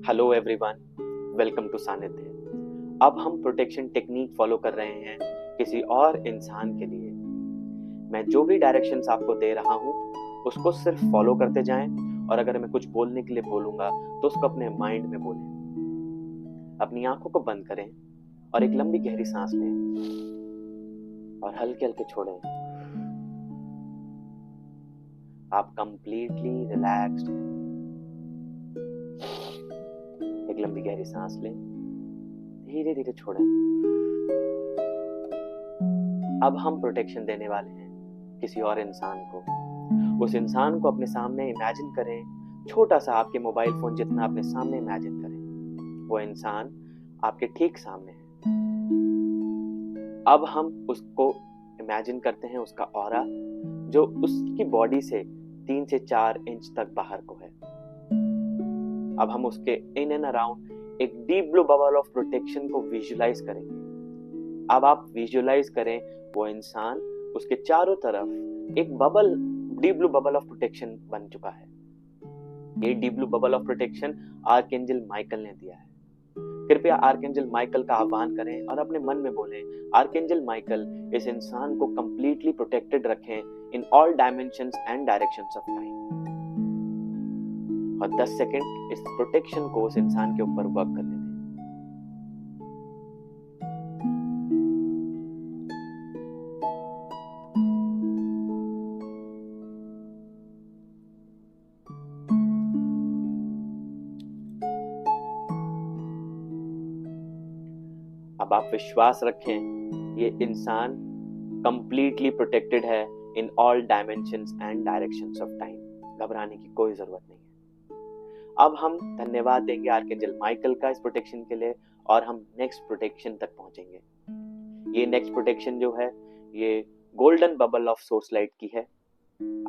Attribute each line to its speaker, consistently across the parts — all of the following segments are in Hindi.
Speaker 1: हेलो एवरीवन, वेलकम टू सानिध्य। अब हम प्रोटेक्शन टेक्निक फॉलो कर रहे हैं किसी और इंसान के लिए। मैं जो भी डायरेक्शंस आपको दे रहा हूँ उसको सिर्फ फॉलो करते जाएं, और अगर मैं कुछ बोलने के लिए बोलूंगा तो उसको अपने माइंड में बोलें। अपनी आंखों को बंद करें और एक लंबी गहरी सांस लें और हल्के हल्के छोड़ें। आप कंप्लीटली रिलैक्स्ड हैं। एक लंबी गहरी सांस लें, धीरे धीरे छोड़ें। अब हम प्रोटेक्शन देने वाले हैं किसी और इंसान को। उस इंसान को अपने सामने इमेजिन करें, छोटा सा, आपके मोबाइल फोन जितना अपने सामने इमेजिन करें। वो इंसान आपके ठीक सामने है। अब हम उसको इमेजिन करते हैं, उसका ऑरा जो उसकी बॉडी से 3 से 4 इंच तक बाहर को है। अब हम उसके इन एंड अराउंड एक deep blue bubble of protection को विजुलाइज करेंगे। अब आप विजुलाइज करें वो इंसान, उसके चारों तरफ एक bubble, deep blue bubble of protection बन चुका है। ये deep blue bubble of protection archangel Michael ने दिया है। कृपया आर्कएंजल माइकल का आह्वान करें और अपने मन में बोलें, आर्कएंजल माइकल इस इंसान को कंप्लीटली प्रोटेक्टेड रखें in all dimensions and directions of time. और 10 सेकंड इस प्रोटेक्शन को उस इंसान के ऊपर वर्क करने दें। अब आप विश्वास रखें, ये इंसान कंप्लीटली प्रोटेक्टेड है in all dimensions and directions of time. घबराने की कोई जरूरत नहीं है। अब हम धन्यवाद देंगे आर्कएंजल माइकल का इस प्रोटेक्शन के लिए, और हम नेक्स्ट प्रोटेक्शन तक पहुंचेंगे। ये नेक्स्ट प्रोटेक्शन जो है, ये golden bubble of source light की है।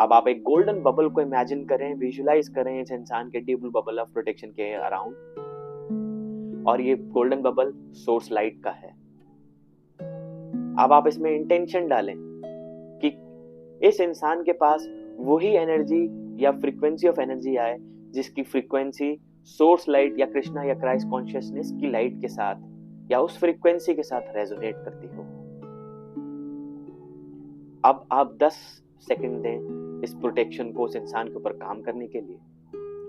Speaker 1: अब आप एक गोल्डन बबल को इमेजिन करें, विजुलाइज करें इस इंसान के deep blue bubble of protection के अराउंड, और ये गोल्डन बबल सोर्स लाइट का है। अब आप इसमें इंटेंशन डालें कि इस इंसान के पास वही एनर्जी या फ्रीक्वेंसी ऑफ एनर्जी आए जिसकी फ्रीक्वेंसी सोर्स लाइट या कृष्णा या क्राइस्ट कॉन्शियसनेस की लाइट के साथ या उस फ्रीक्वेंसी के साथ रेजोनेट करती हो। अब आप 10 सेकंड दें इस प्रोटेक्शन को उस इंसान के ऊपर काम करने के लिए,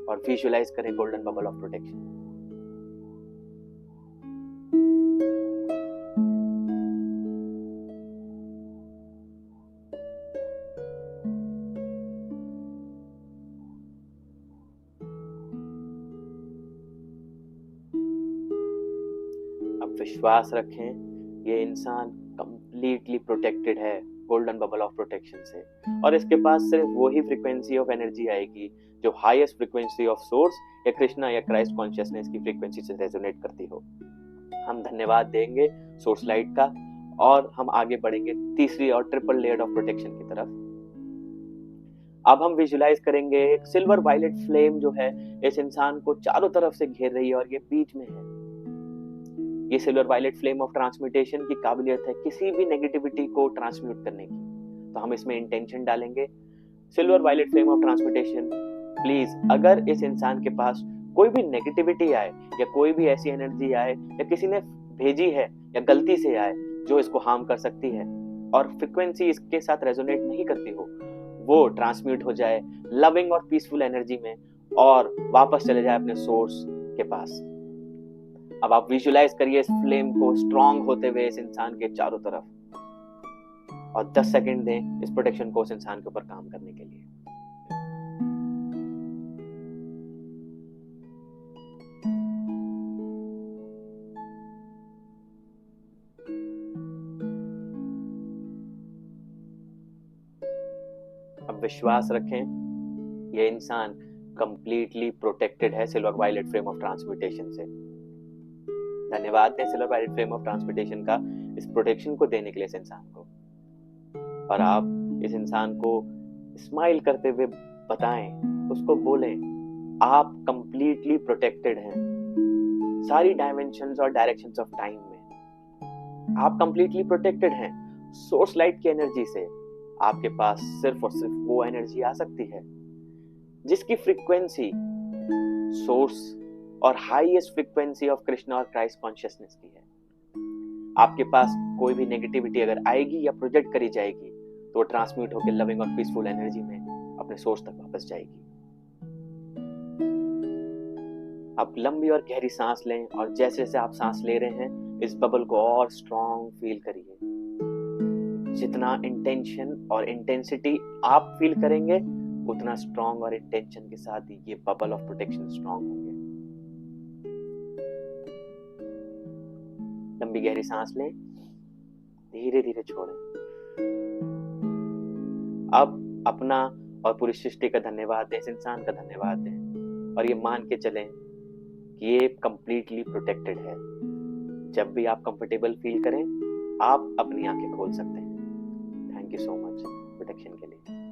Speaker 1: और विजुलाइज करें गोल्डन बबल ऑफ प्रोटेक्शन। अब विश्वास रखें, ये इंसान कंप्लीटली प्रोटेक्टेड है गोल्डन बबल ऑफ प्रोटेक्शन से, और इसके पास सिर्फ वही फ्रीक्वेंसी ऑफ एनर्जी आएगी जो हाईएस्ट फ्रीक्वेंसी ऑफ सोर्स या कृष्णा या क्राइस्ट कॉन्शियसनेस की फ्रीक्वेंसी से रेजोनेट करती हो। हम धन्यवाद देंगे सोर्स लाइट का, और हम आगे बढ़ेंगे तीसरी और ट्रिपल लेयर ऑफ प्रोटेक्शन की तरफ। अब हम विजुलाइज करेंगे एक सिल्वर वायलेट फ्लेम जो है इस इंसान को चारों तरफ से घेर रही है, और ये बीच में है। ये silver violet flame of transmutation की काबिलियत है किसी भी नेगेटिविटी को ट्रांसम्यूट करने की। तो हम इसमें इंटेंशन डालेंगे, silver violet flame of transmutation, please अगर इस इंसान के पास कोई भी नेगेटिविटी आए या कोई भी ऐसी एनर्जी आए या किसी ने भेजी है या गलती से आए जो इसको हार्म कर सकती है और फ्रीक्वेंसी इसके साथ रेजोनेट नहीं करती हो, वो ट्रांसम्यूट हो जाए लविंग और पीसफुल एनर्जी में और वापस चले जाए अपने सोर्स के पास। अब आप विजुलाइज करिए इस फ्लेम को स्ट्रॉन्ग होते हुए इस इंसान के चारों तरफ, और 10 सेकंड दें इस प्रोटेक्शन को उस इंसान के ऊपर काम करने के लिए। अब विश्वास रखें, यह इंसान कंप्लीटली प्रोटेक्टेड है silver violet flame of transmutation से। धन्यवाद दें silver violet flame of transmutation का इस प्रोटेक्शन को देने के लिए इस इंसान को, और आप इस इंसान को स्माइल करते हुए बताएं, उसको बोलें, आप कंप्लीटली प्रोटेक्टेड हैं सारी डायमेंशंस और डायरेक्शंस ऑफ टाइम में। आप कंप्लीटली प्रोटेक्टेड हैं सोर्स लाइट की एनर्जी से। आपके पास सिर्फ और सिर्फ वो एनर्जी आ सकती है जिसकी फ्रीक्वेंसी सोर्स और हाईएस्ट फ्रीक्वेंसी ऑफ कृष्णा और क्राइस्ट कॉन्शियसनेस की है। आपके पास कोई भी नेगेटिविटी अगर आएगी या प्रोजेक्ट करी जाएगी तो ट्रांसम्यूट होकर लविंग और पीसफुल एनर्जी में अपने सोर्स तक वापस जाएगी। आप लंबी और गहरी सांस लें और जैसे जैसे आप सांस ले रहे हैं इस बबल को और स्ट्रॉन्ग फील करिए। जितना इंटेंशन और इंटेंसिटी आप फील करेंगे उतना स्ट्रॉन्ग और इंटेंशन के साथ ये बबल ऑफ प्रोटेक्शन स्ट्रॉन्ग होंगे। लंबी गहरी सांस लें, धीरे धीरे छोड़ें। अब अपना और पूरी सृष्टि का धन्यवाद दें, इस इंसान का धन्यवाद दें और ये मान के चलें कि ये कंप्लीटली प्रोटेक्टेड है। जब भी आप कंफर्टेबल फील करें आप अपनी आंखें खोल सकते हैं। Thank you so much protection के लिए।